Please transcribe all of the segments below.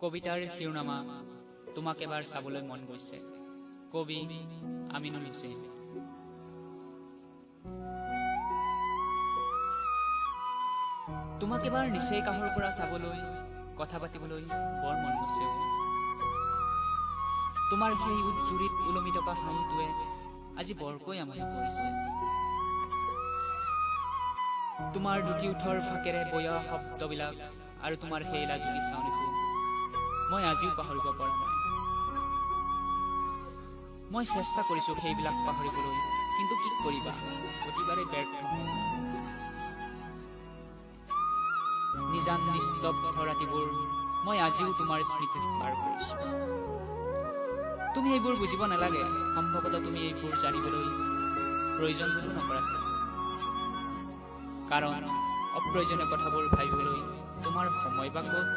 কবিতাৰ শিৰোনামা তোমাক এবাৰ চাবলৈ মন গৈছে। কবি আমিনুল হুছেইন। তোমাক এবাৰ নিচেই কাষৰ পৰা চাবলৈ, কথা পাতিবলৈ বৰ মন গৈছে। তোমাৰ সেই উজ্জুৰিত ওলমি থকা হাঁহিটোৱে আজি বৰকৈ আমনি কৰিছে। তোমাৰ দুটি ওঠৰ ফাকেৰে বয়া শব্দবিলাক আৰু তোমাৰ সেই লাজুকী চাউনিটো মই আজিও পাহৰিব পৰা নাই। মই চেষ্টা কৰিছো সেইবিলাক পাহৰিবলৈ, কিন্তু কি কৰিবা, প্ৰতিবাৰে ব্যৰ্থ হওঁ। নিজান নিস্তব্ধ ৰাতিবোৰ মই আজিও তোমাৰ স্মৃতিত পাৰ কৰিছো। তুমি এইবোৰ বুজিব নালাগে, সম্ভৱতঃ তুমি এইবোৰ জানিবলৈ প্ৰয়োজন বোধো নকৰাছে। কাৰণ অপ্ৰয়োজনীয় কথাবোৰ ভাবিবলৈ তোমাৰ সময় বা ক'ত।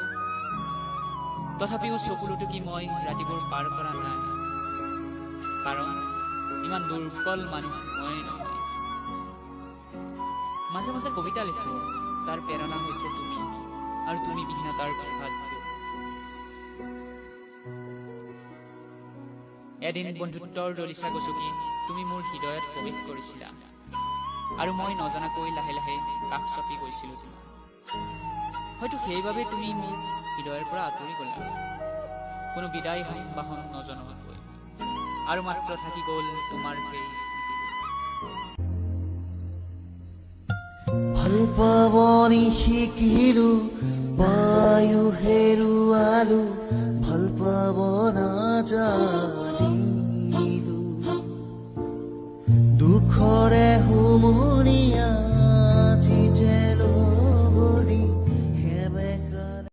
তথাপিও চকুলোটুকি মই ৰাতিবোৰ পাৰ কৰা নাই, কাৰণ ইমান দুৰ্বল মানুহ মই নহয়। মাজে মাজে কবিতা লিখো, তাৰ প্ৰেৰণা হৈছে তুমি, আৰু তুমি বিহীন তাৰ বিষাদ। এদিন বন্ধুত্বৰ দলিচা গছকি তুমি মোৰ হৃদয়ত প্ৰৱেশ কৰিছিলা, আৰু মই নজনাকৈ লাহে লাহে কাষ চপি গৈছিলো তোমাৰ। হয়তো সেইবাবে তুমি মোৰ হৃদয়ৰ পৰা আঁতৰি গলা, কোনো বিদায় সম্ভাষণ নজনোৱাকৈ, আৰু মাত্ৰ থাকি গ'ল তোমাৰ সেই স্মৃতি। ভাল পাবনি শিকিলো, পায়ো হেৰুৱালো, ভাল পাব নাযায়।